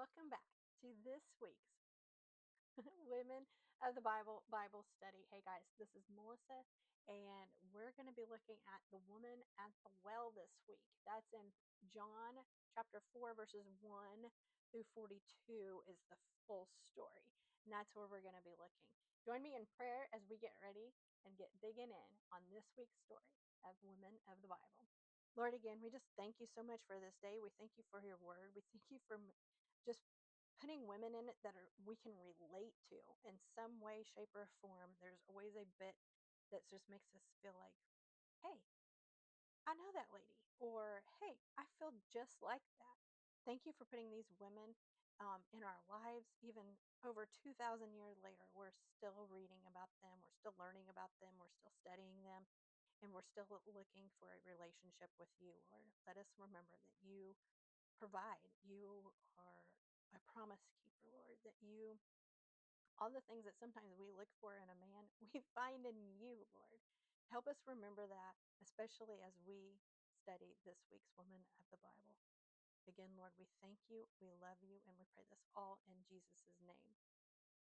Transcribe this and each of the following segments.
welcome back to this week's Women of the Bible study. Hey guys, this is Melissa, and we're going to be looking at the woman at the well this week. That's in John chapter 4, verses 1 through 42 is the full story. And that's where we're going to be looking. Join me in prayer as we get ready and get digging in on this week's story of Women of the Bible. Lord, again, we just thank you so much for this day. We thank you for your word. We thank you for just putting women in it that we can relate to in some way, shape, or form. There's always a bit that just makes us feel like, hey, I know that lady, or hey, I feel just like that. Thank you for putting these women in our lives. Even over 2,000 years later, we're still reading about them, we're still learning about them, we're still studying them, and we're still looking for a relationship with you, Lord. Let us remember that you provide. You are a promise keeper, Lord, that you, all the things that sometimes we look for in a man, we find in you, Lord. Help us remember that, especially as we study this week's Woman of the Bible. Again, Lord, we thank you, we love you, and we pray this all in Jesus' name.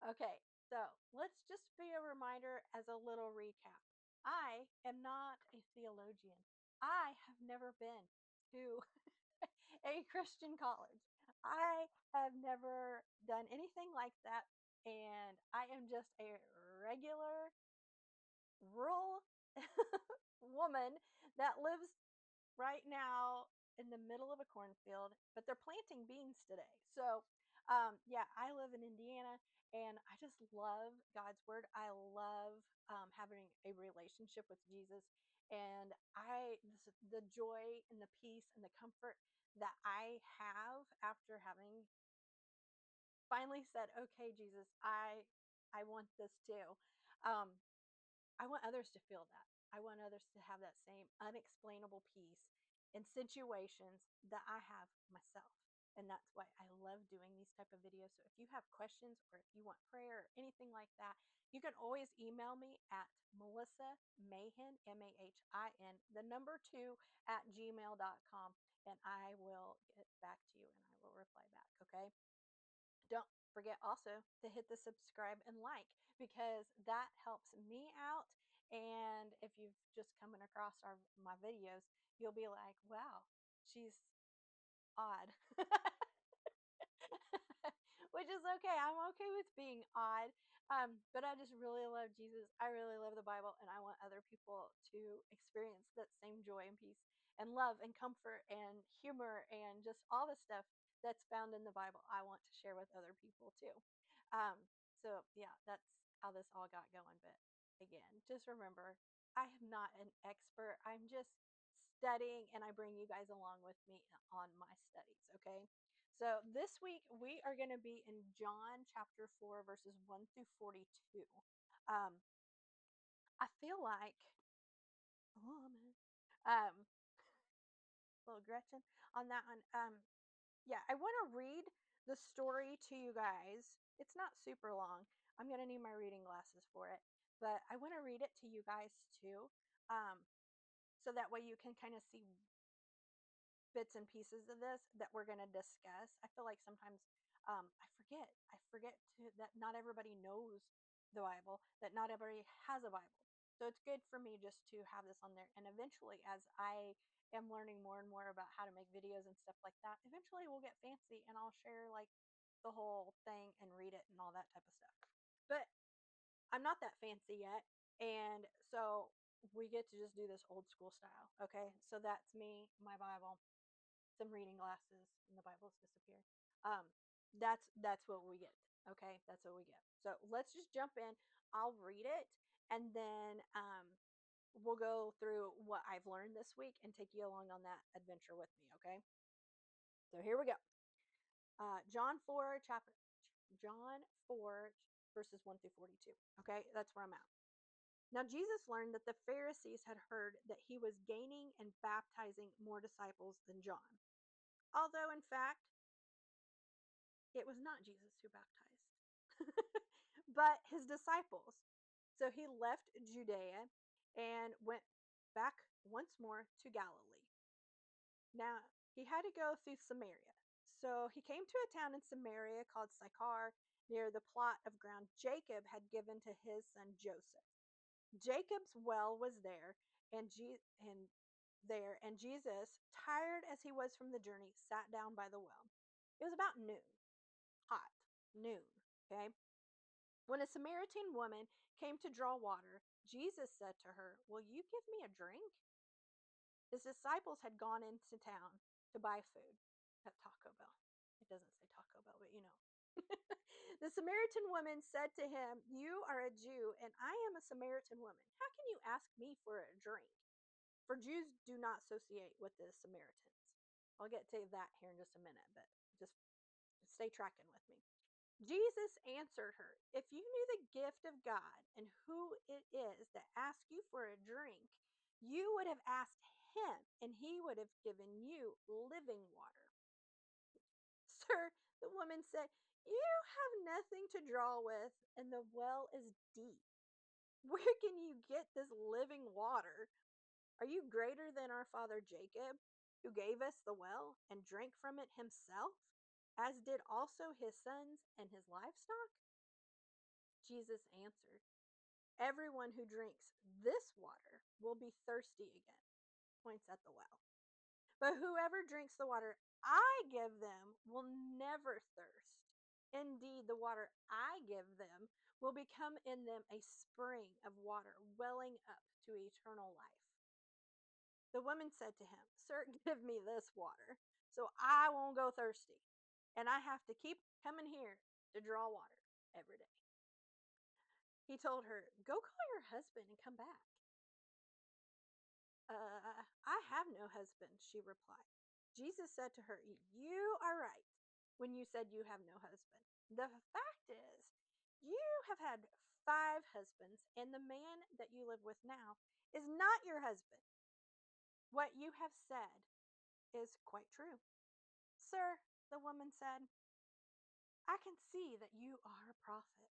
Okay, so let's just be a reminder as a little recap. I am not a theologian. I have never been to a Christian college. I have never done anything like that. And I am just a regular rural woman that lives right now in the middle of a cornfield, but they're planting beans today. So, yeah, I live in Indiana and I just love God's word. I love having a relationship with Jesus. And the joy and the peace and the comfort that I have after having finally said, okay, Jesus, I want this too. Um, I want others to feel that. I want others to have that same unexplainable peace in situations that I have myself. And that's why I love doing these type of videos. So if you have questions or if you want prayer or anything like that, you can always email me at Melissa Mahin, Mahin, the number 2 at gmail.com. And I will get back to you and I will reply back. Okay. Don't forget also to hit the subscribe and like because that helps me out. And if you've just coming across my videos, you'll be like, wow, she's odd. Which is okay. I'm okay with being odd. But I just really love Jesus. I really love the Bible, and I want other people to experience that same joy and peace and love and comfort and humor and just all the stuff that's found in the Bible. I want to share with other people too. So yeah, that's how this all got going. But again, just remember, I am not an expert. I'm just studying, and I bring you guys along with me on my studies. Okay. So this week we are going to be in John chapter 4, verses 1 through 42. Um, I feel like a woman, um, little Gretchen on that one. Yeah, I want to read the story to you guys. It's not super long. I'm going to need my reading glasses for it, but I want to read it to you guys too. Um, so that way you can kind of see bits and pieces of this that we're going to discuss. I feel like sometimes I forget that not everybody knows the Bible, that not everybody has a Bible. So it's good for me just to have this on there. And eventually, as I am learning more and more about how to make videos and stuff like that, eventually we'll get fancy and I'll share like the whole thing and read it and all that type of stuff. But I'm not that fancy yet. And so we get to just do this old school style. Okay. So that's me, my Bible, some reading glasses, and the Bible's disappeared. Um, that's what we get. Okay, that's what we get. So let's just jump in. I'll read it, and then we'll go through what I've learned this week and take you along on that adventure with me. Okay. So here we go. John 4 verses 1 through 42. Okay, that's where I'm at. Now Jesus learned that the Pharisees had heard that he was gaining and baptizing more disciples than John, although in fact it was not Jesus who baptized, but his disciples. So he left Judea and went back once more to Galilee. Now, he had to go through Samaria. So he came to a town in Samaria called Sychar, near the plot of ground Jacob had given to his son Joseph. Jacob's well was there, and Jesus, tired as he was from the journey, sat down by the well. It was about noon, hot noon. Okay. When a Samaritan woman came to draw water, Jesus said to her, "Will you give me a drink?" His disciples had gone into town to buy food at Taco Bell. It doesn't say Taco Bell, but you know. The Samaritan woman said to him, "You are a Jew, and I am a Samaritan woman. How can you ask me for a drink?" For Jews do not associate with the Samaritans. I'll get to that here in just a minute, but just stay tracking with me. Jesus answered her, "If you knew the gift of God and who it is that asks you for a drink, you would have asked him, and he would have given you living water." "Sir," the woman said, "you have nothing to draw with, and the well is deep. Where can you get this living water? Are you greater than our father Jacob, who gave us the well and drank from it himself, as did also his sons and his livestock?" Jesus answered, "Everyone who drinks this water will be thirsty again." Points at the well. "But whoever drinks the water I give them will never thirst. Indeed, the water I give them will become in them a spring of water welling up to eternal life." The woman said to him, "Sir, give me this water so I won't go thirsty, and I have to keep coming here to draw water every day." He told her, "Go call your husband and come back." I have no husband," she replied. Jesus said to her, "You are right when you said you have no husband. The fact is, you have had 5 husbands, and the man that you live with now is not your husband. What you have said is quite true." "Sir," the woman said, "I can see that you are a prophet.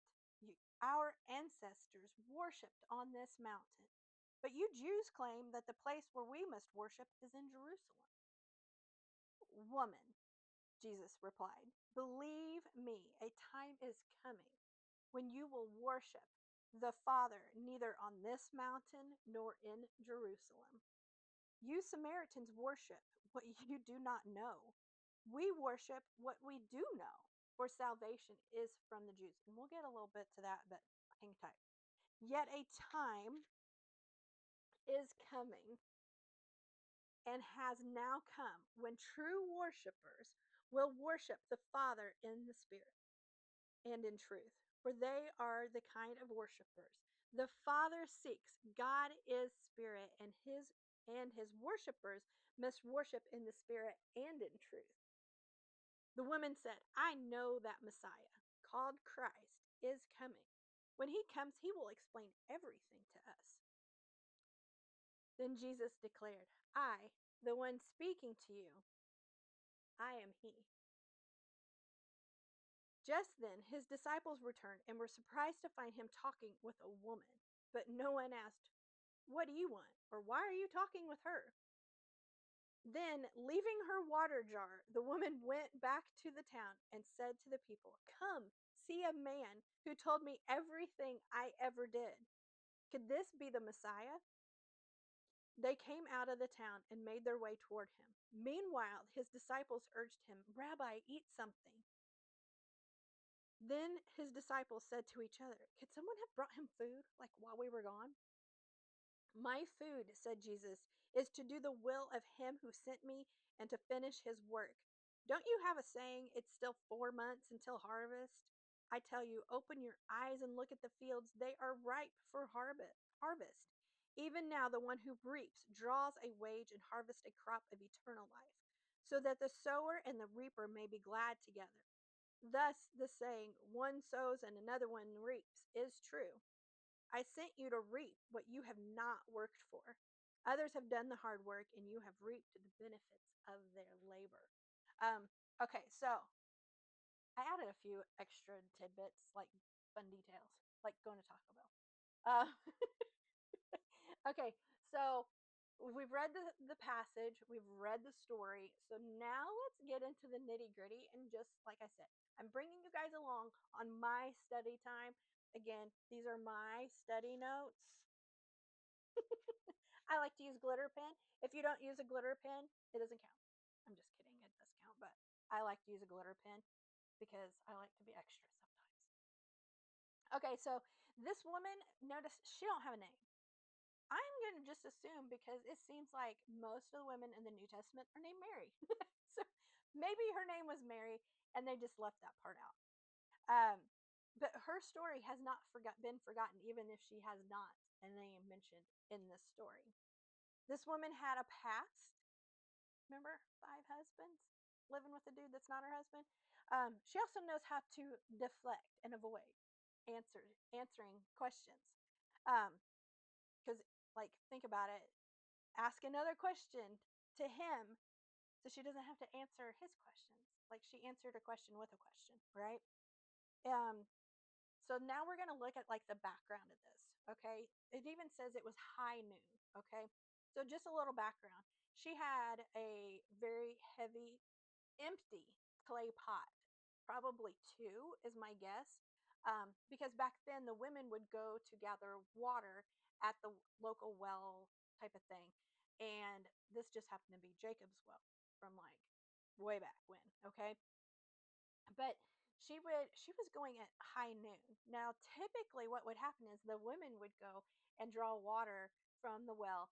Our ancestors worshipped on this mountain, but you Jews claim that the place where we must worship is in Jerusalem." "Woman," Jesus replied, "believe me, a time is coming when you will worship the Father neither on this mountain nor in Jerusalem. You Samaritans worship what you do not know. We worship what we do know, for salvation is from the Jews." And we'll get a little bit to that, but hang tight. "Yet a time is coming and has now come when true worshipers will worship the Father in the Spirit and in truth, for they are the kind of worshipers the Father seeks. God is spirit, and his worshipers must worship in the Spirit and in truth." The woman said, "I know that Messiah, called Christ, is coming. When he comes, he will explain everything to us." Then Jesus declared, "I, the one speaking to you, I am he." Just then his disciples returned and were surprised to find him talking with a woman. But no one asked, "What do you want?" or "Why are you talking with her?" Then, leaving her water jar, the woman went back to the town and said to the people, "Come, see a man who told me everything I ever did. Could this be the Messiah?" They came out of the town and made their way toward him. Meanwhile, his disciples urged him, "Rabbi, eat something." Then his disciples said to each other, "Could someone have brought him food, like while we were gone?" "My food," said Jesus, "is to do the will of him who sent me and to finish his work. Don't you have a saying, 'It's still 4 months until harvest'? I tell you, open your eyes and look at the fields. They are ripe for harvest. Even now, the one who reaps draws a wage and harvests a crop of eternal life, so that the sower and the reaper may be glad together. Thus, the saying, 'One sows and another one reaps,' is true. I sent you to reap what you have not worked for. Others have done the hard work, and you have reaped the benefits of their labor." Okay, so I added a few extra tidbits, like fun details, like going to Taco Bell. Uh, okay, so we've read the passage, we've read the story. So now let's get into the nitty gritty. And just like I said, I'm bringing you guys along on my study time. Again, these are my study notes. I like to use glitter pen. If you don't use a glitter pen, it doesn't count. I'm just kidding. It does count, but I like to use a glitter pen because I like to be extra sometimes. Okay, so this woman, notice she don't have a name. I'm going to just assume because it seems like most of the women in the New Testament are named Mary. So maybe her name was Mary and they just left that part out. But her story has not been forgotten, even if she has not a name mentioned in this story. This woman had a past. Remember, 5 husbands living with a dude that's not her husband. She also knows how to deflect and avoid answering questions. Because, like, think about it. Ask another question to him so she doesn't have to answer his questions. Like she answered a question with a question, right? Um, so now we're going to look at like the background of this. Okay. It even says it was high noon. Okay. So just a little background. She had a very heavy, empty clay pot, probably two, is my guess. Because back then the women would go to gather water at the local well type of thing. And this just happened to be Jacob's well from like way back when. Okay. But she was going at high noon. Now typically what would happen is the women would go and draw water from the well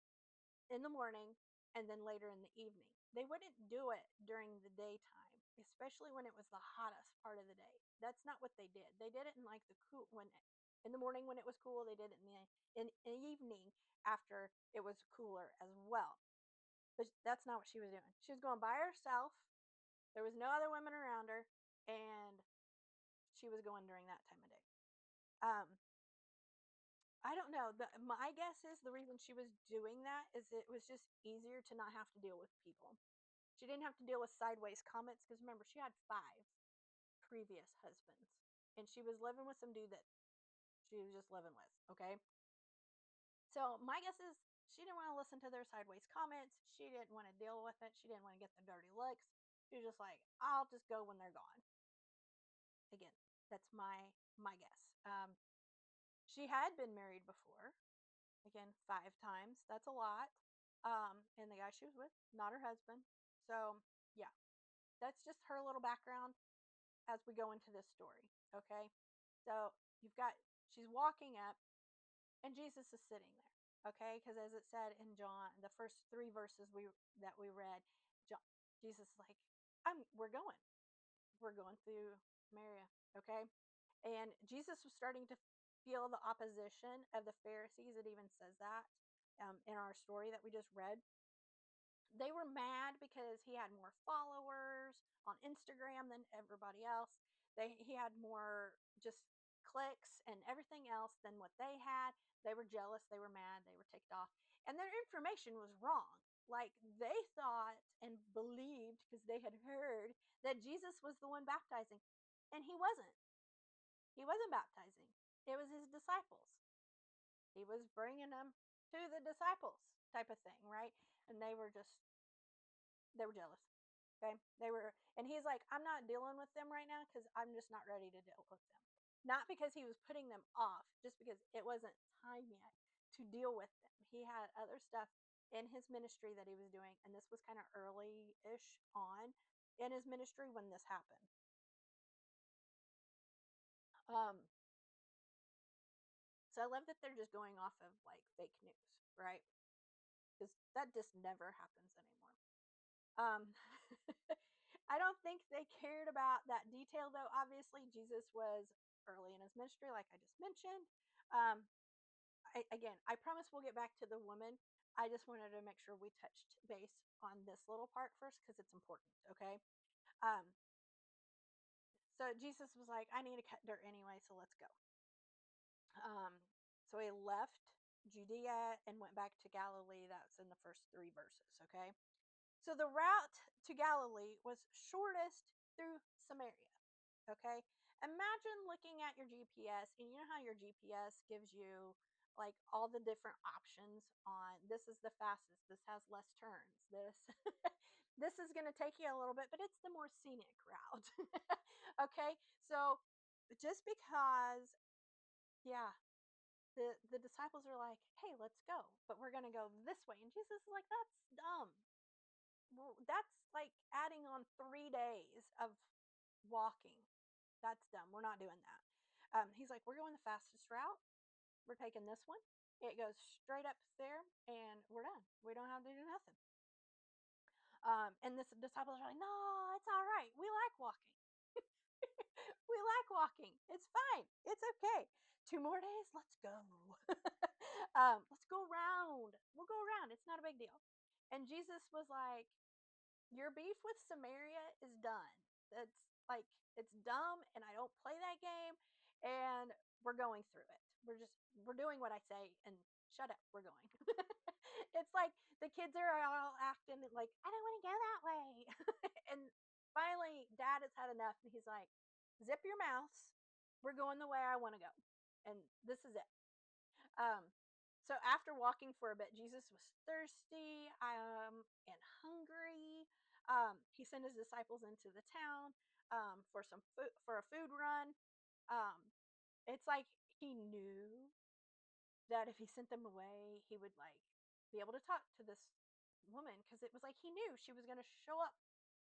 in the morning and then later in the evening. They wouldn't do it during the daytime, especially when it was the hottest part of the day. That's not what they did. They did it in like the cool when in the morning when it was cool. They did it in the evening after it was cooler as well. But that's not what she was doing. She was going by herself. There was no other women around her, and she was going during that time of day. Um, I don't know. My guess is the reason she was doing that is it was just easier to not have to deal with people. She didn't have to deal with sideways comments because remember, she had 5 previous husbands and she was living with some dude that she was just living with. Okay. So my guess is she didn't want to listen to their sideways comments. She didn't want to deal with it. She didn't want to get the dirty looks. She was just like, I'll just go when they're gone. Again, that's my guess. She had been married before. Again, 5 times. That's a lot. And the guy she was with, not her husband. So yeah, that's just her little background as we go into this story. Okay. So you've got, she's walking up and Jesus is sitting there. Okay. Because as it said in John, the first 3 verses that we read, John, Jesus is like, we're going through Samaria. Okay. And Jesus was starting to feel the opposition of the Pharisees. It even says that in our story that we just read. They were mad because he had more followers on Instagram than everybody else. He had more just clicks and everything else than what they had. They were jealous, they were mad, they were ticked off, and their information was wrong. Like they thought and believed because they had heard that Jesus was the one baptizing, and he wasn't. He wasn't baptizing. It was his disciples. He was bringing them to the disciples type of thing, right? And they were jealous. Okay. And he's like, I'm not dealing with them right now because I'm just not ready to deal with them. Not because he was putting them off, just because it wasn't time yet to deal with them. He had other stuff in his ministry that he was doing, and this was kind of early ish on in his ministry when this happened. Um, so I love that they're just going off of like fake news, right? Because that just never happens anymore. Um, I don't think they cared about that detail, though. Obviously, Jesus was early in his ministry, like I just mentioned. Um, again, I promise we'll get back to the woman. I just wanted to make sure we touched base on this little part first because it's important, okay? Um, so Jesus was like, I need to cut dirt anyway, so let's go. Um, so he left Judea and went back to Galilee. That's in the first 3 verses, okay? So the route to Galilee was shortest through Samaria. Okay. Imagine looking at your GPS, and you know how your GPS gives you like all the different options on this is the fastest, this has less turns, this this is going to take you a little bit, but it's the more scenic route. Okay, so just because, yeah, the disciples are like, hey, let's go, but we're going to go this way, and Jesus is like, that's dumb. Well, that's like adding on 3 days of walking. That's dumb. We're not doing that. He's like, we're going the fastest route. We're taking this one. It goes straight up there, and we're done. We don't have to do nothing. And the disciples are like, no, it's all right. We like walking. We like walking. It's fine. It's okay. 2 more days. Let's go. Let's go around. We'll go around. It's not a big deal. And Jesus was like, your beef with Samaria is done. It's like, it's dumb, and I don't play that game, and we're going through it. We're doing what I say, and shut up, we're going. It's like the kids are all acting like, I don't want to go that way. And finally, dad has had enough, and he's like, zip your mouths. We're going the way I want to go. And this is it. Um, so after walking for a bit, Jesus was thirsty and hungry. He sent his disciples into the town for some food, for a food run. Um, it's like he knew that if he sent them away, he would like be able to talk to this woman, because it was like he knew she was going to show up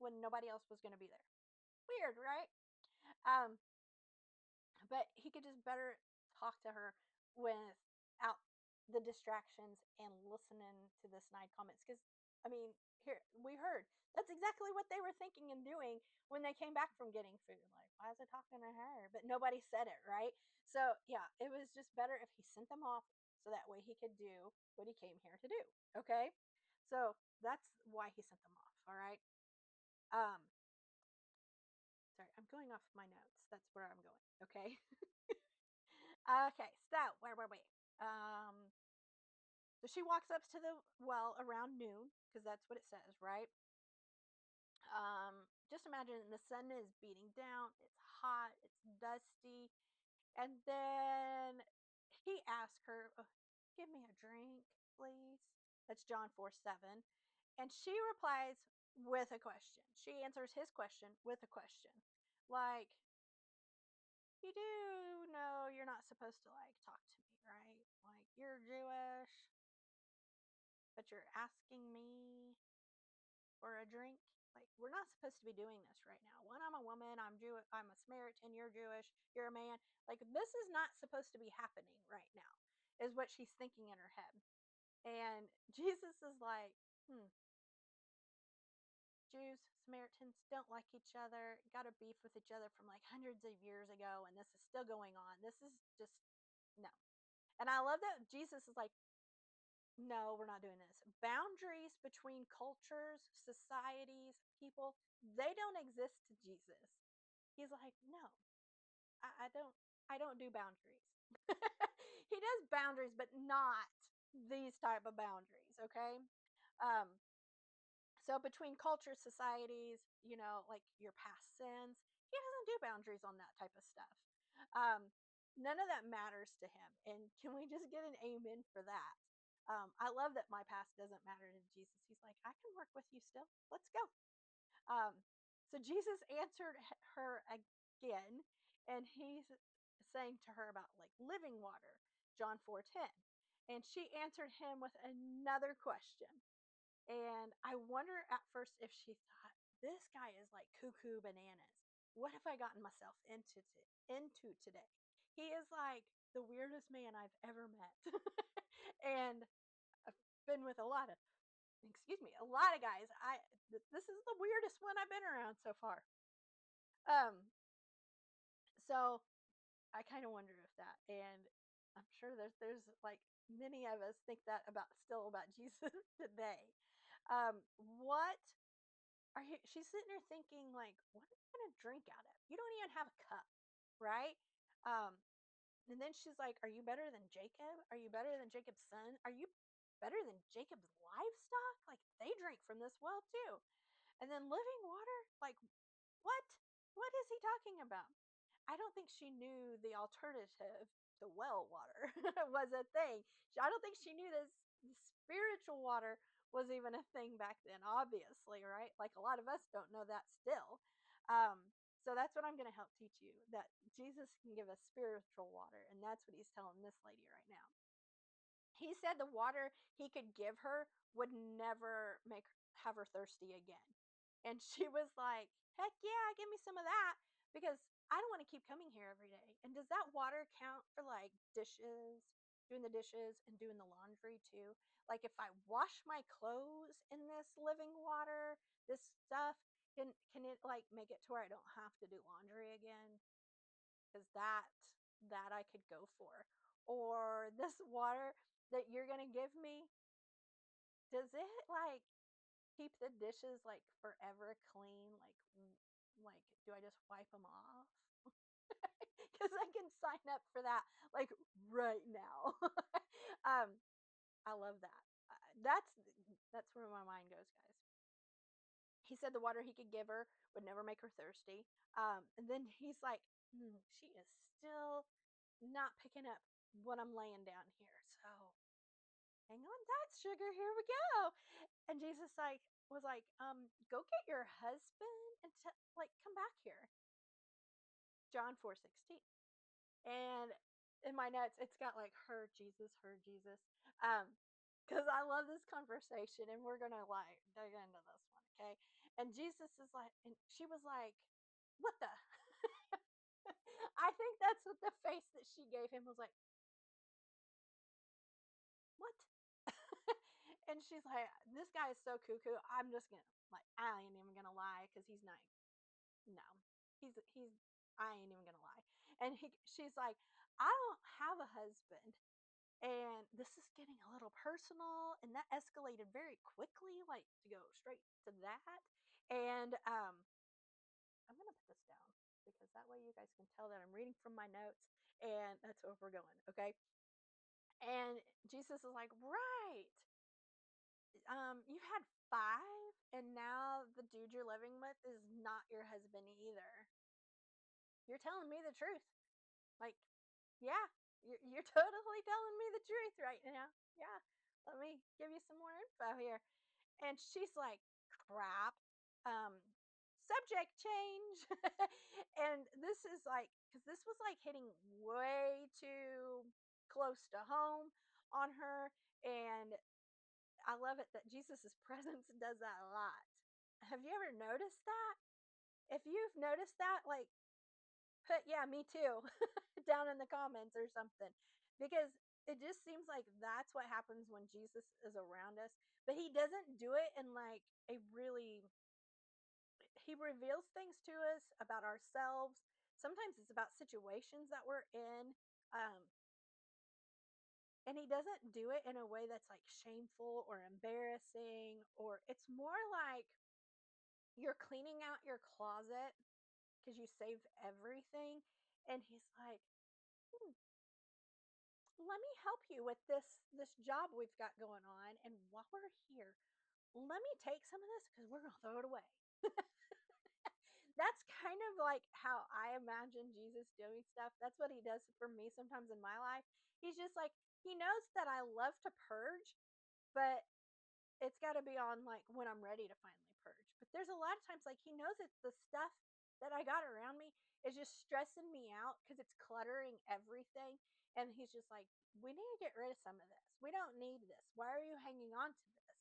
when nobody else was going to be there. Weird, right? Um, but he could just better talk to her without the distractions and listening to the snide comments, because I mean, here we heard that's exactly what they were thinking and doing when they came back from getting food, like, why is it talking to her? But nobody said it, right? So yeah, it was just better if he sent them off, so that way he could do what he came here to do. Okay, so that's why he sent them off. All right. um Sorry, I'm going off my notes. That's where I'm going. Okay. Okay, so where were we? Um, so she walks up to the well around noon, because that's what it says, right? Just imagine the sun is beating down. It's hot. It's dusty, and then he asks her, "Oh, give me a drink, please." That's John 4:7, and she replies with a question. She answers his question with a question, like, you do know you're not supposed to like talk to me, right? Like, you're Jewish, but you're asking me for a drink. Like, we're not supposed to be doing this right now. One, I'm a woman, I'm Jewish, I'm a Samaritan, you're Jewish, you're a man. Like, this is not supposed to be happening right now, is what she's thinking in her head. And Jesus is like, Jews, Samaritans don't like each other, got a beef with each other from like hundreds of years ago, and this is still going on. This is just, no. And I love that Jesus is like, no, we're not doing this. Boundaries between cultures, societies, people, they don't exist to Jesus. He's like, no, I don't do boundaries. He does boundaries, but not these type of boundaries. Okay. Um, so between cultures, societies, like your past sins, he doesn't do boundaries on that type of stuff. Um, None of that matters to him. And can we just get an amen for that? I love that my past doesn't matter to Jesus. He's like, I can work with you still. Let's go. So Jesus answered her again, and he's saying to her about like living water, John 4:10. And she answered him with another question. And I wonder at first if she thought, this guy is like cuckoo bananas. What have I gotten myself into today? He is like the weirdest man I've ever met. And I've been with a lot of guys. This is the weirdest one I've been around so far. Um, so I kind of wonder if that, and I'm sure there's like many of us think that about Jesus today. What are you? She's sitting there thinking like, what am I gonna drink out of? You don't even have a cup, right? Um, and then she's like, are you better than Jacob? Are you better than Jacob's son? Are you better than Jacob's livestock? Like, they drink from this well too. And then living water? Like, what? What is he talking about? I don't think she knew the alternative the well water was a thing. I don't think she knew this spiritual water was even a thing back then, obviously, right? Like a lot of us don't know that still. So that's what I'm going to help teach you, that Jesus can give us spiritual water. And that's what he's telling this lady right now. He said the water he could give her would never make have her thirsty again. And she was like, "Heck yeah, give me some of that because I don't want to keep coming here every day." And does that water count for like dishes, doing the dishes and doing the laundry too? Like if I wash my clothes in this living water, this stuff, can it like make it to where I don't have to do laundry again? Because that I could go for. Or this water that you're gonna give me, does it like keep the dishes like forever clean? Like do I just wipe them off? Because I can sign up for that like right now. um, I love that. That's where my mind goes, guys. He said the water he could give her would never make her thirsty. And then he's like, she is still not picking up what I'm laying down here. So hang on tight, sugar. Here we go. And Jesus was like, go get your husband and like come back here. John 4:16. And in my notes, it's got like her Jesus. Because I love this conversation, and we're gonna like dig into this one, okay? And Jesus is like, and she was like, "What the?" I think that's what the face that she gave him was like, "What?" And she's like, "This guy is so cuckoo. I'm just gonna like, I ain't even gonna lie, because he's not. No, he's. I ain't even gonna lie." And she's like, "I don't have a husband." And this is getting a little personal, and that escalated very quickly, like to go straight to that. And I'm gonna put this down because that way you guys can tell that I'm reading from my notes, and that's where we're going, okay? And Jesus is like, right, you had five, and now the dude you're living with is not your husband either. You're telling me the truth. Like, yeah, you're totally telling me the truth right now. Yeah, let me give you some more info here. And she's like, crap. Um, Subject change. And this is like, because this was like hitting way too close to home on her. And I love it that Jesus's presence does that a lot. Have you ever noticed that? If you've noticed that, like, put, yeah, me too, down in the comments or something, because it just seems like that's what happens when Jesus is around us. But he doesn't do it in like a really, he reveals things to us about ourselves. Sometimes it's about situations that we're in. Um, and he doesn't do it in a way that's like shameful or embarrassing, or it's more like you're cleaning out your closet because you saved everything. And he's like, hmm, let me help you with this job we've got going on, and while we're here, let me take some of this because we're gonna throw it away. That's kind of like how I imagine Jesus doing stuff. That's what he does for me sometimes in my life. He's just like, he knows that I love to purge, but it's got to be on like when I'm ready to finally purge. But there's a lot of times like he knows that the stuff that I got around me is just stressing me out because it's cluttering everything. And he's just like, we need to get rid of some of this. We don't need this. Why are you hanging on to this?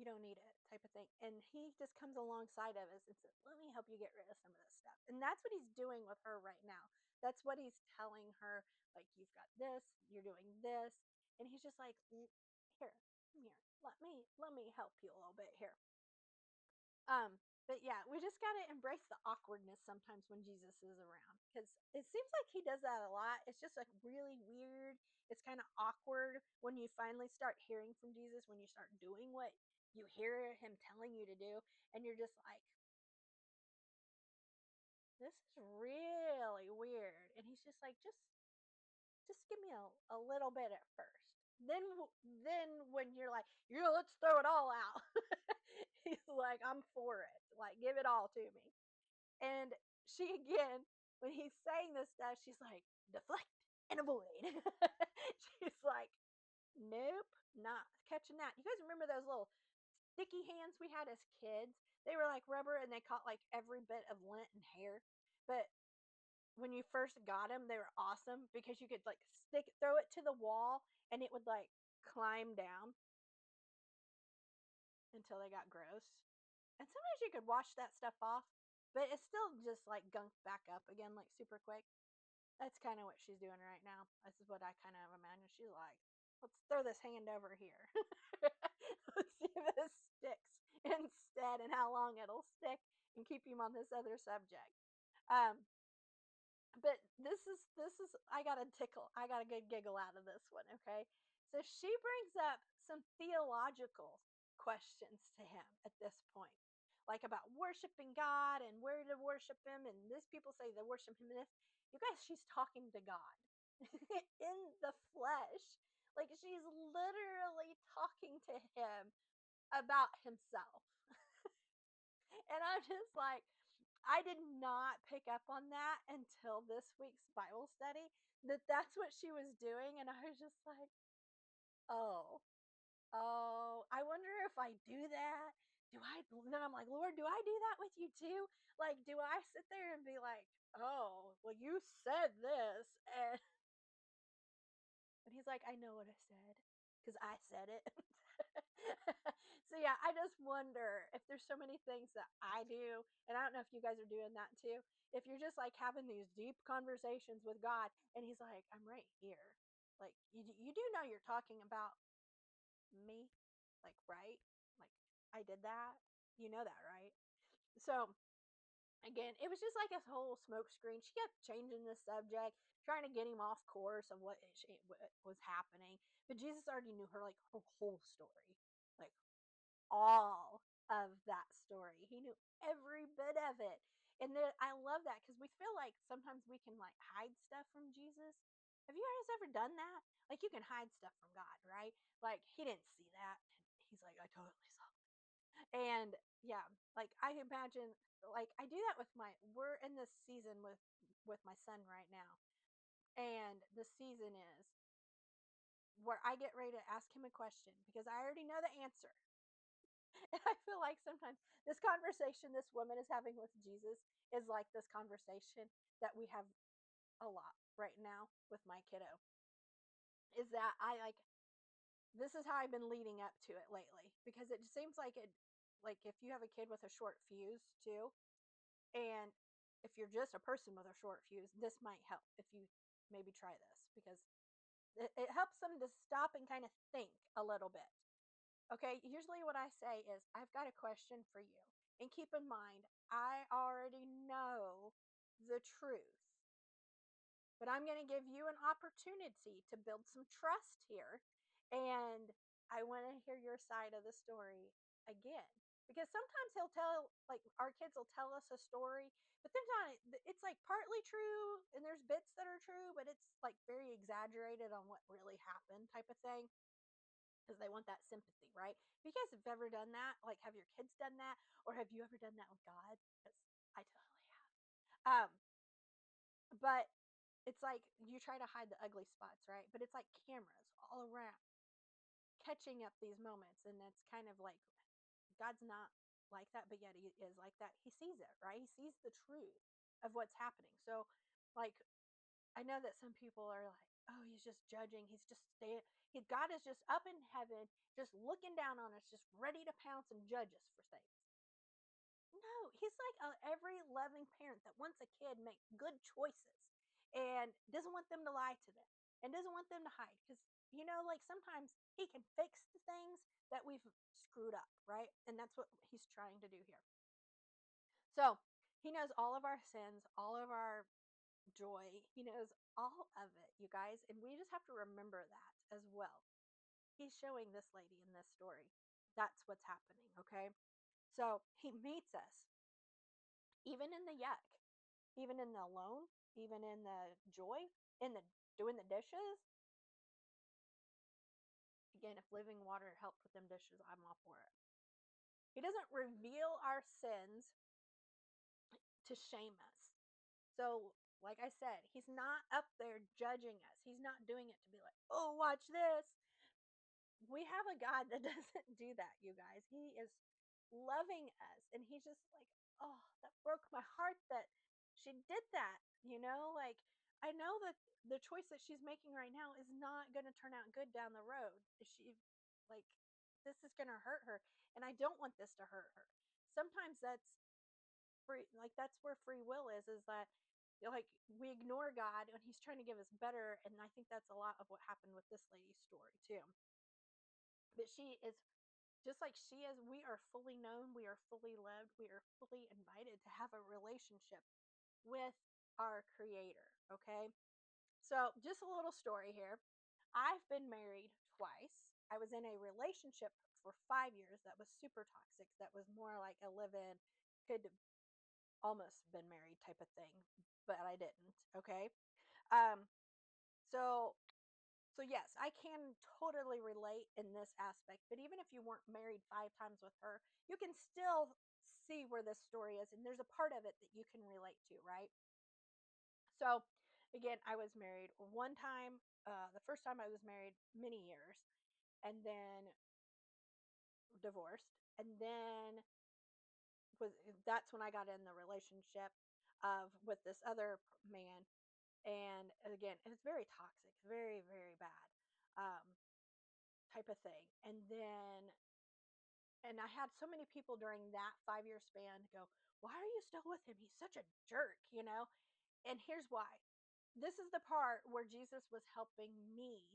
You don't need it, type of thing. And he just comes alongside of us and says, let me help you get rid of some of this stuff. And that's what he's doing with her right now. That's what he's telling her, like, you've got this, you're doing this. And he's just like, here, come here, let me help you a little bit here. But yeah, we just gotta embrace the awkwardness sometimes when Jesus is around, because it seems like he does that a lot. It's just like really weird. It's kind of awkward when you finally start hearing from Jesus, when you start doing what you hear him telling you to do, and you're just like, this is really weird. And he's just like, just give me a little bit at first. Then when you're like, yeah, let's throw it all out. He's like, I'm for it. Like, give it all to me. And she again when he's saying this stuff, she's like, deflect and avoid. She's like, nope, not catching that. You guys remember those little sticky hands we had as kids? They were like rubber and they caught like every bit of lint and hair. But when you first got them, they were awesome because you could like throw it to the wall and it would like climb down until they got gross. And sometimes you could wash that stuff off, but it's still just like gunked back up again, like super quick. That's kind of what she's doing right now. This is what I kind of imagine. She's like, let's throw this hand over here. Let's see if this sticks instead and how long it'll stick and keep him on this other subject. Um, but this is I got a tickle. I got a good giggle out of this one, okay? So she brings up some theological questions to him at this point. Like about worshiping God and where to worship him, and this people say they worship him in this. You guys, she's talking to God in the flesh. Like she's literally talking to him about himself. And I'm just like, I did not pick up on that until this week's Bible study, that that's what she was doing. And I was just like, oh, oh, I wonder if I do that. Then I'm like, Lord, do I do that with you too? Like, do I sit there and be like, oh, well, you said this? And he's like, I know what I said because I said it. So, yeah, I just wonder if there's so many things that I do. And I don't know if you guys are doing that too. If you're just like having these deep conversations with God and he's like, I'm right here. Like, you do know you're talking about me? Like, right? Like, I did that. You know that, right? So, again, it was just like a whole smoke screen. She kept changing the subject, trying to get him off course of what was happening. But Jesus already knew her, like, her whole story, like all of that story. He knew every bit of it. And I love that because we feel like sometimes we can like hide stuff from Jesus. Have you guys ever done that? Like you can hide stuff from God, right? Like he didn't see that. And he's like, I totally saw. And yeah, like I imagine like I do that with we're in this season with my son right now. And the season is where I get ready to ask him a question because I already know the answer. And I feel like sometimes this conversation this woman is having with Jesus is like this conversation that we have a lot right now with my kiddo. Is that I like this is how I've been leading up to it lately because it just seems like it like if you have a kid with a short fuse too. And if you're just a person with a short fuse, this might help if you maybe try this because it helps them to stop and kind of think a little bit. Okay, usually what I say is, I've got a question for you. And keep in mind, I already know the truth, but I'm going to give you an opportunity to build some trust here. And I want to hear your side of the story again. Because sometimes he'll tell, like, our kids will tell us a story, but then it's like partly true, and there's bits that are true, but it's like very exaggerated on what really happened, type of thing because they want that sympathy, right? If you guys have ever done that, like have your kids done that, or have you ever done that with God? Because I totally have. But it's like you try to hide the ugly spots, right? But it's like cameras all around catching up these moments, and it's kind of like God's not like that, but yet He is like that. He sees it, right? He sees the truth of what's happening. So, like I know that some people are like, oh, he's just judging. He's just God is just up in heaven, just looking down on us, just ready to pounce and judge us for things. No, he's like every loving parent that wants a kid make good choices and doesn't want them to lie to them and doesn't want them to hide because like sometimes he can fix the things that we've screwed up, right? And that's what he's trying to do here. So he knows all of our sins, all of our joy. He knows all of it, you guys. And we just have to remember that as well. He's showing this lady in this story. That's what's happening, okay? So he meets us, even in the yuck, even in the alone, even in the joy, in the doing the dishes. Again, if living water helped with them dishes, I'm all for it. He doesn't reveal our sins to shame us. So Like I said, he's not up there judging us. He's not doing it to be like, oh, watch this. We have a God that doesn't do that, you guys. He is loving us. And he's just like, oh, that broke my heart that she did that. Like, I know that the choice that she's making right now is not going to turn out good down the road. Like, this is going to hurt her. And I don't want this to hurt her. Sometimes that's free, like, that's where free will is that, like, we ignore God and he's trying to give us better. And I think that's a lot of what happened with this lady's story, too. But she is just like she is. We are fully known, we are fully loved, we are fully invited to have a relationship with our creator. Okay, so just a little story here. I've been married twice. I was in a relationship for 5 years that was super toxic, that was more like a live-in, could almost been married type of thing, but I didn't. Okay, um so yes, I can totally relate in this aspect. But even if you weren't married 5 times with her, you can still see where this story is. And there's a part of it that you can relate to, right? So, again, I was married one time. The first time I was married many years, and then divorced. And then that's when I got in the relationship of with this other man. And again, it's very toxic, very, very bad. Type of thing. And I had so many people during that 5 year span go, why are you still with him? He's such a jerk. And here's why. This is the part where Jesus was helping me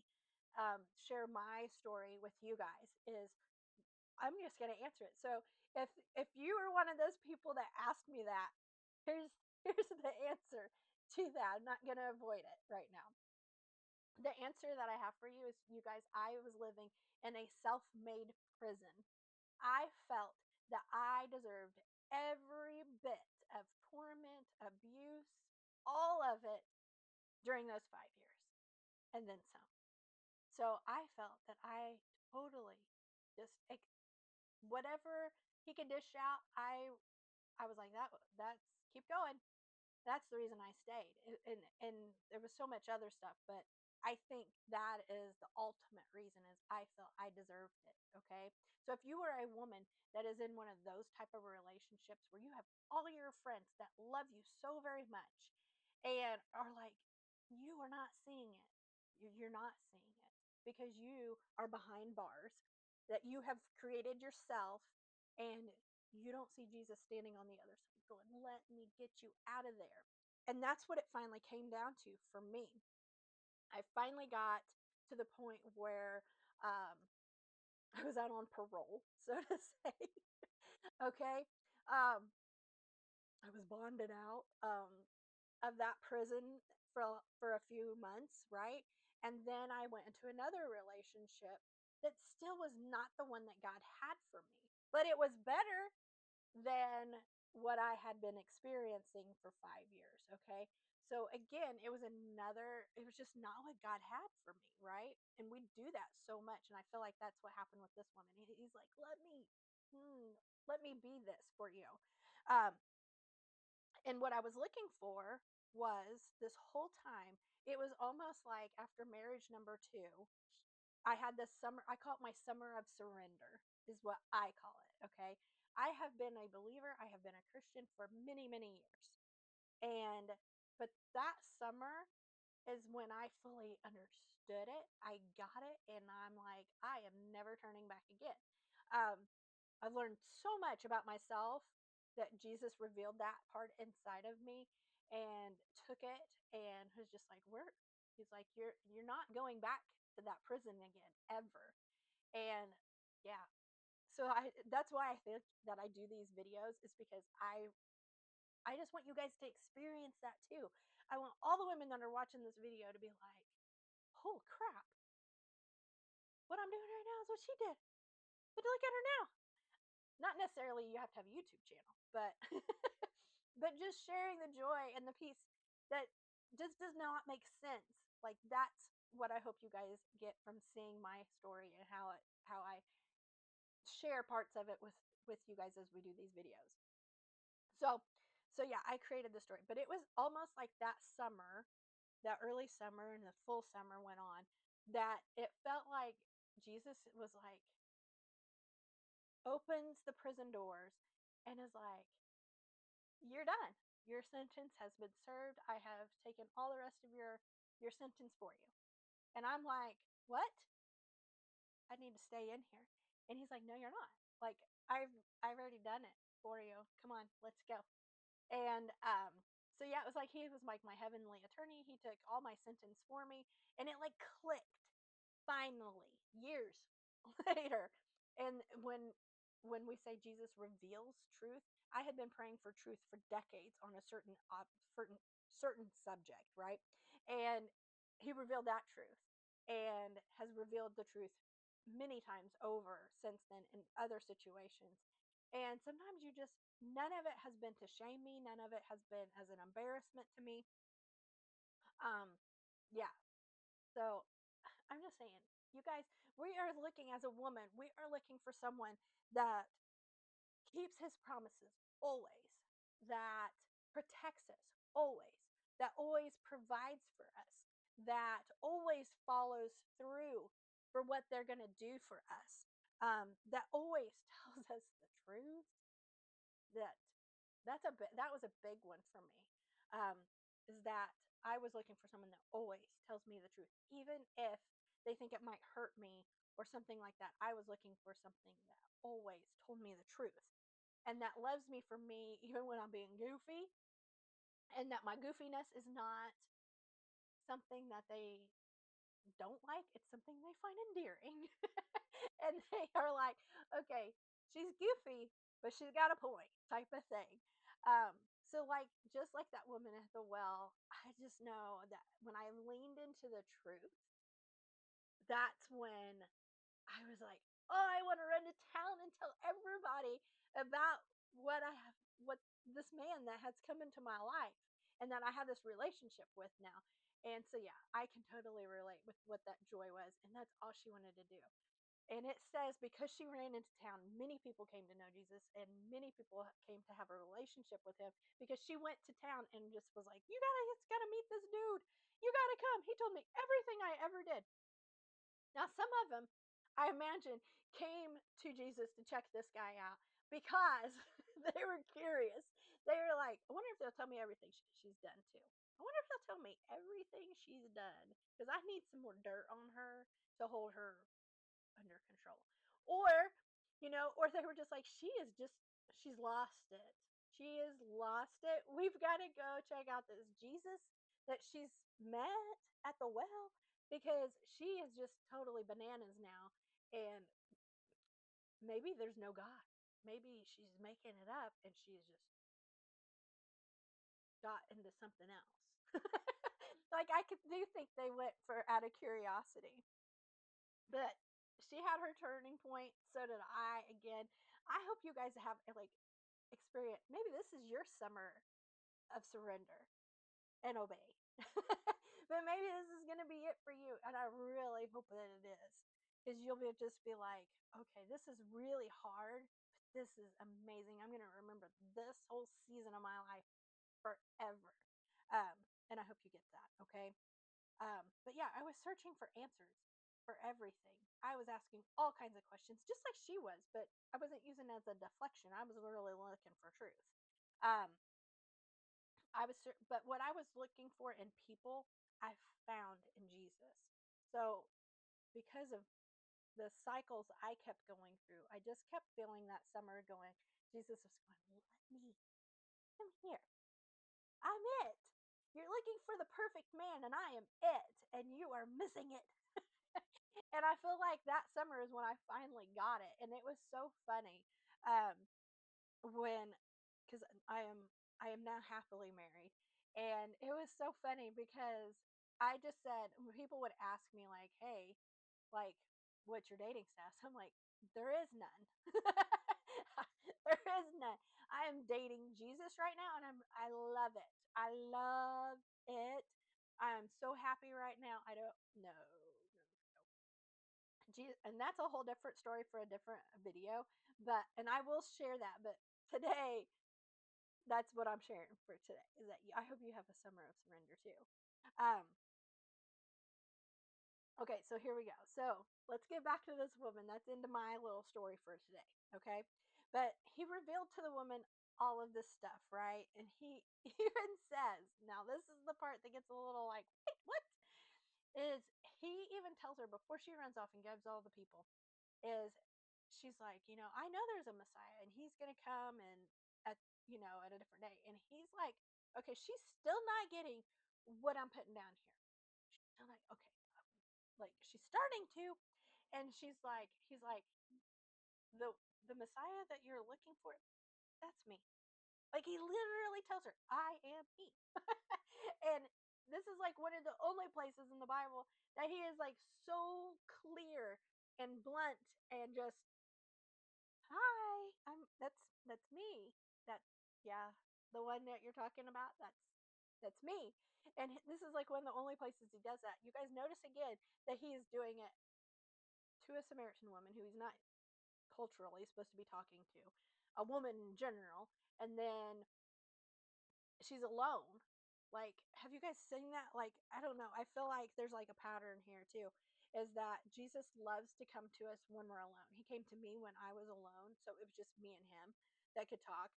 share my story with you guys. Is I'm just going to answer it. So if you are one of those people that ask me that, here's here's the answer to that. I'm not going to avoid it right now. The answer that I have for you is, you guys, I was living in a self-made prison. I felt that I deserved every bit of torment, abuse, all of it during those 5 years, and then some. So I felt that I totally just, like, whatever he could dish out, I was like, that's keep going. That's the reason I stayed. And there was so much other stuff, but I think that is the ultimate reason, is I felt I deserved it. Okay. So if you are a woman that is in one of those type of relationships where you have all of your friends that love you so very much and are like, you are not seeing it. You're not seeing it because you are behind bars that you have created yourself, and you don't see Jesus standing on the other side going, let me get you out of there. And that's what it finally came down to for me. I finally got to the point where I was out on parole, so to say. Okay. Um, I was bonded out of that prison for a few months, right? And then I went into another relationship that still was not the one that God had for me, but it was better than what I had been experiencing for 5 years. Okay. So again, it was just not what God had for me. Right. And we do that so much. And I feel like that's what happened with this woman. He's like, let me be this for you. Um, and what I was looking for was this whole time, it was almost like after marriage number two, I had this summer, I call it my summer of surrender, is what I call it. Okay. I have been a believer, I have been a Christian for many, many years. And, but that summer is when I fully understood it. I got it. And I'm like, I am never turning back again. Um, I've learned so much about myself that Jesus revealed that part inside of me and took it and was just like, he's like, you're not going back to that prison again, ever. And yeah, so that's why I think that I do these videos, is because I just want you guys to experience that too. I want all the women that are watching this video to be like, "Holy crap. What I'm doing right now is what she did. But look at her now." Not necessarily you have to have a YouTube channel, but but just sharing the joy and the peace that just does not make sense. Like, that's what I hope you guys get from seeing my story and how I share parts of it with you guys as we do these videos. So So yeah, I created the story, but it was almost like that summer, that early summer and the full summer went on, that it felt like Jesus was like, opens the prison doors and is like, you're done. Your sentence has been served. I have taken all the rest of your sentence for you. And I'm like, what? I need to stay in here. And he's like, no, you're not. Like, I've already done it for you. Come on, let's go. And so yeah, it was like he was like my heavenly attorney. He took all my sentence for me, and it like clicked finally years later. And when we say Jesus reveals truth, I had been praying for truth for decades on a certain subject, right? And he revealed that truth and has revealed the truth many times over since then in other situations. And sometimes you just, none of it has been to shame me, none of it has been as an embarrassment to me. Um, yeah. So I'm just saying, you guys, we are looking, as a woman, we are looking for someone that keeps his promises always, that protects us always, that always provides for us, that always follows through for what they're going to do for us, that always tells us the truth. That that was a big one for me. Is that I was looking for someone that always tells me the truth, even if they think it might hurt me or something like that. I was looking for something that always told me the truth and that loves me for me, even when I'm being goofy, and that my goofiness is not something that they don't like, it's something they find endearing. And they are like, okay, she's goofy, but she's got a point, type of thing. So like just like that woman at the well, I just know that when I leaned into the truth, that's when I was like, oh, I want to run to town and tell everybody about what this man that has come into my life and that I have this relationship with now. And so, yeah, I can totally relate with what that joy was. And that's all she wanted to do. And it says because she ran into town, many people came to know Jesus and many people came to have a relationship with him because she went to town and just was like, it's gotta meet this dude. You gotta come. He told me everything I ever did. Now, some of them, I imagine, came to Jesus to check this guy out because they were curious. They were like, I wonder if they'll tell me everything she's done too. I wonder if they'll tell me everything she's done because I need some more dirt on her to hold her under control. Or, or they were just like, she's lost it. She has lost it. We've got to go check out this Jesus that she's met at the well because she is just totally bananas now. And maybe there's no God. Maybe she's making it up and she's just got into something else. Like I could do think they went for out of curiosity. But she had her turning point, so did I. Again, I hope you guys have like experience. Maybe this is your summer of surrender and obey. But maybe this is going to be it for you, and I really hope that it is, because you'll just be like, okay, this is really hard, but this is amazing. I'm going to remember this whole season of my life forever. And I hope you get that. Okay. But yeah, I was searching for answers for everything. I was asking all kinds of questions, just like she was, but I wasn't using it as a deflection. I was really looking for truth. Um, but what I was looking for in people, I found in Jesus. So because of the cycles I kept going through, I just kept feeling that summer going, Jesus was going, let me, come here. I'm it. You're looking for the perfect man, and I am it, and you are missing it. And I feel like that summer is when I finally got it, and it was so funny, um, when because I am now happily married, and it was so funny because I just said when people would ask me like, "Hey, like, what's your dating status?" I'm like, "There is none. There is none. I am dating Jesus right now, and I love it. I love it. I'm so happy right now. I don't no, no, and that's a whole different story for a different video, but and I will share that. But today That's what I'm sharing for today. Is that I hope you have a summer of surrender too. Um, okay, so here we go. So let's get back to this woman. That's into my little story for today. Okay, but he revealed to the woman all of this stuff, right? And he even says, now this is the part that gets a little like, wait, what? Is he even tells her before she runs off and gives all the people, is she's like, I know there's a Messiah and he's gonna come and at at a different day. And he's like, okay, she's still not getting what I'm putting down here. She's still like, okay, like she's starting to, and he's like, the the Messiah that you're looking for, that's me. Like he literally tells her, I am he. And this is like one of the only places in the Bible that he is like so clear and blunt and just, hi, that's me. That yeah, the one that you're talking about, that's me. And this is like one of the only places he does that. You guys notice again that he is doing it to a Samaritan woman who he's not culturally supposed to be talking to, a woman in general, and then she's alone. Like, have you guys seen that? Like, I don't know. I feel like there's like a pattern here too. Is that Jesus loves to come to us when we're alone. He came to me when I was alone, so it was just me and him that could talk.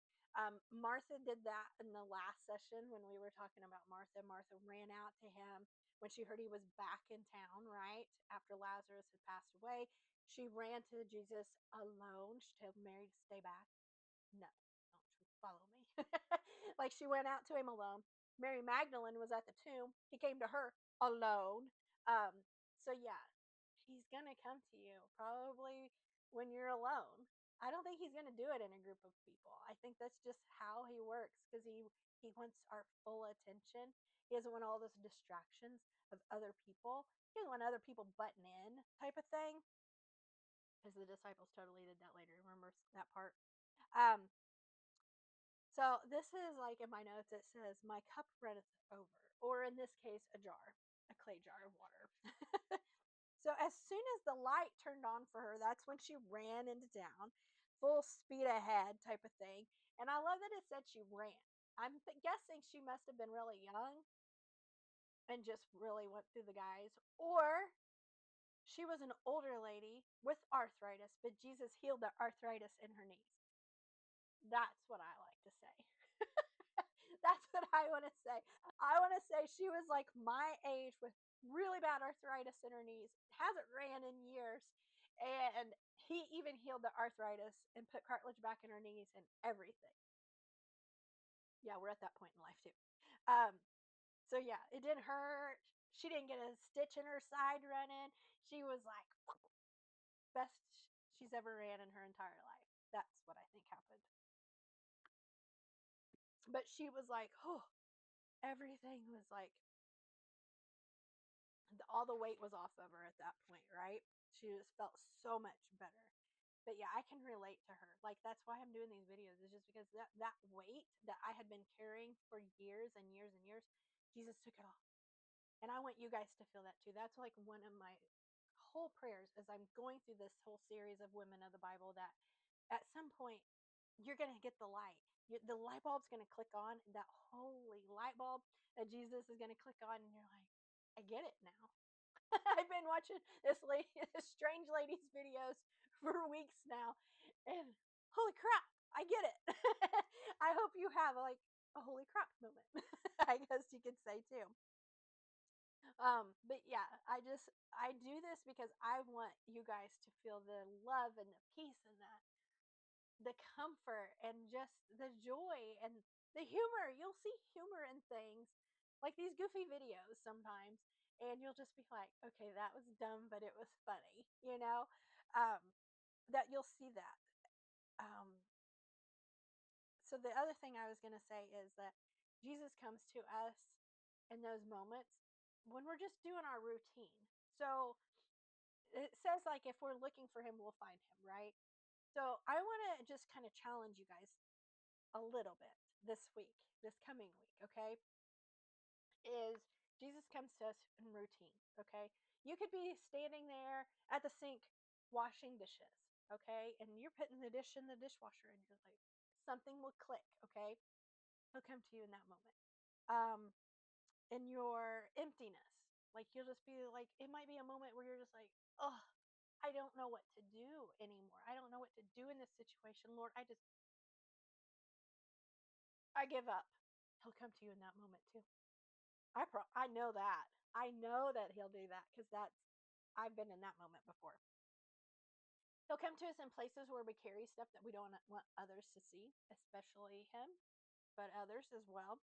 Martha did that in the last session when we were talking about Martha. Martha ran out to him when she heard he was back in town, right? After Lazarus had passed away. She ran to Jesus alone. She told Mary to stay back. No, don't follow me. Like she went out to him alone. Mary Magdalene was at the tomb. He came to her alone. Um, so yeah, he's gonna come to you probably when you're alone. I don't think he's gonna do it in a group of people. I think that's just how he works because he wants our full attention. He doesn't want all those distractions of other people. He doesn't want other people butting in type of thing. Because the disciples totally did that later. Remember that part? Um, so this is like in my notes, it says, my cup runneth over, or in this case, a clay jar of water. So as soon as the light turned on for her, that's when she ran into town, full speed ahead type of thing. And I love that it said she ran. I'm guessing she must have been really young and just really went through the guys, or she was an older lady with arthritis, but Jesus healed the arthritis in her knees. That's what I like to say. That's what I want to say. I want to say she was like my age with really bad arthritis in her knees, hasn't ran in years, and he even healed the arthritis and put cartilage back in her knees and everything. Yeah, we're at that point in life too. Um, so yeah, it didn't hurt. She didn't get a stitch in her side running. She was like best she's ever ran in her entire life. That's what I think happened. But she was like, oh, everything was like all the weight was off of her at that point, right? She just felt so much better. But yeah, I can relate to her. Like that's why I'm doing these videos. Is just because that weight that I had been carrying for years and years and years, Jesus took it off. And I want you guys to feel that too. That's like one of my whole prayers as I'm going through this whole series of women of the Bible, that at some point you're going to get the light. The light bulb's going to click on, that holy light bulb that Jesus is going to click on, and you're like, I get it now. I've been watching this lady, this strange lady's videos for weeks now, and holy crap, I get it. I hope you have like a holy crap moment. I guess you could say too. But yeah, I do this because I want you guys to feel the love and the peace and the comfort and just the joy and the humor. You'll see humor in things like these goofy videos sometimes, and you'll just be like, okay, that was dumb, but it was funny, um, that you'll see that. Um, so the other thing I was going to say is that Jesus comes to us in those moments when we're just doing our routine. So it says like if we're looking for him, we'll find him, right? So I want to just kind of challenge you guys a little bit this week, this coming week, okay? Is Jesus comes to us in routine, okay? You could be standing there at the sink washing dishes, okay? And you're putting the dish in the dishwasher and you're like, something will click, okay? He'll come to you in that moment. Um, in your emptiness, like you'll just be like, it might be a moment where you're just like, oh, I don't know what to do anymore. I don't know what to do in this situation. Lord, I give up. He'll come to you in that moment too. I know that. I know that he'll do that because I've been in that moment before. He'll come to us in places where we carry stuff that we don't want others to see, especially him, but others as well.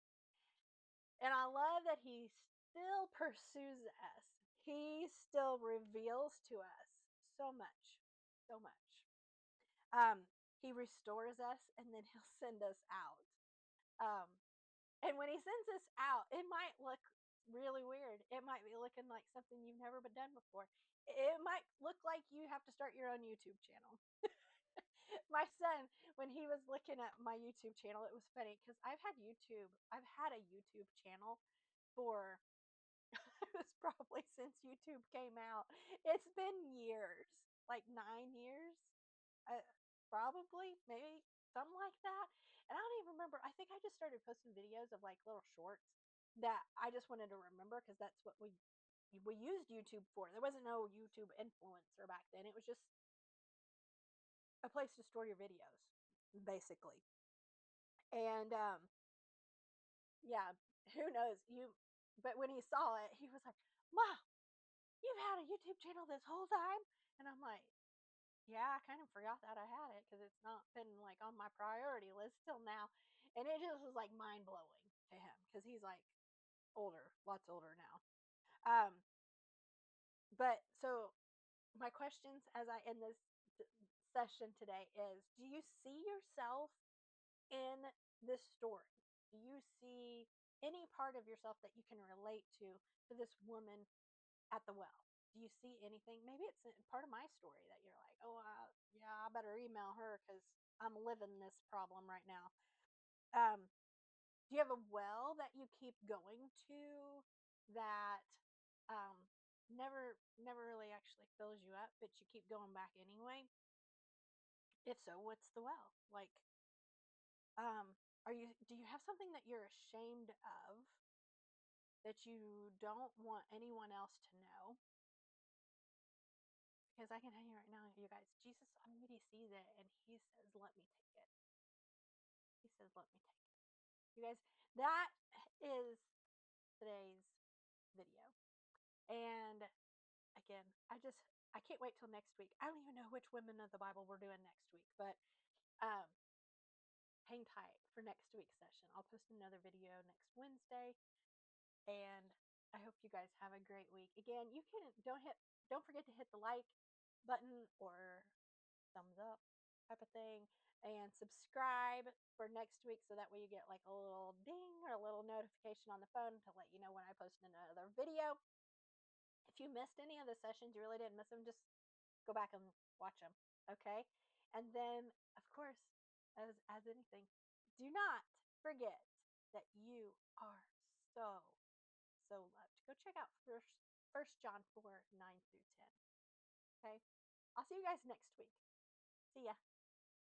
And I love that he still pursues us. He still reveals to us so much, so much. Um, he restores us and then he'll send us out. Um, and when he sends us out, it might look really weird. It might be looking like something you've never been done before. It might look like you have to start your own YouTube channel. My son, when he was looking at my YouTube channel, it was funny because I've had a YouTube channel for it was probably since YouTube came out. It's been years, like 9 years, uh, probably, maybe something like that. And I don't even remember. I think I just started posting videos of like little shorts that I just wanted to remember because that's what we used YouTube for. There wasn't no YouTube influencer back then. It was just a place to store your videos, basically. And yeah, who knows you? But when he saw it, he was like, "Mom, you've had a YouTube channel this whole time?" And I'm like, yeah, I kind of forgot that I had it because it's not been like on my priority list till now. And it just was like mind blowing to him because he's like older, lots older now. Um, but so my questions as I end this session today is, do you see yourself in this story? Do you see any part of yourself that you can relate to this woman at the well? Do you see anything? Maybe it's part of my story that you're like, oh, yeah, I better email her because I'm living this problem right now. Um, do you have a well that you keep going to that um, never really actually fills you up, but you keep going back anyway? If so, what's the well? Like, do you have something that you're ashamed of that you don't want anyone else to know? Because I can tell you right now, you guys, Jesus already sees it and he says, let me take it. He says, let me take it. You guys, that is today's video. And again, I can't wait till next week. I don't even know which women of the Bible we're doing next week, but um, hang tight for next week's session. I'll post another video next Wednesday. And I hope you guys have a great week. Again, you can don't forget to hit the like button or thumbs up type of thing and subscribe for next week so that way you get like a little ding or a little notification on the phone to let you know when I post another video. If you missed any of the sessions, you really didn't miss them, just go back and watch them, okay? And then of course, as anything, do not forget that you are so loved. Go check out First John 4 9 through 10. Okay, I'll see you guys next week. See ya.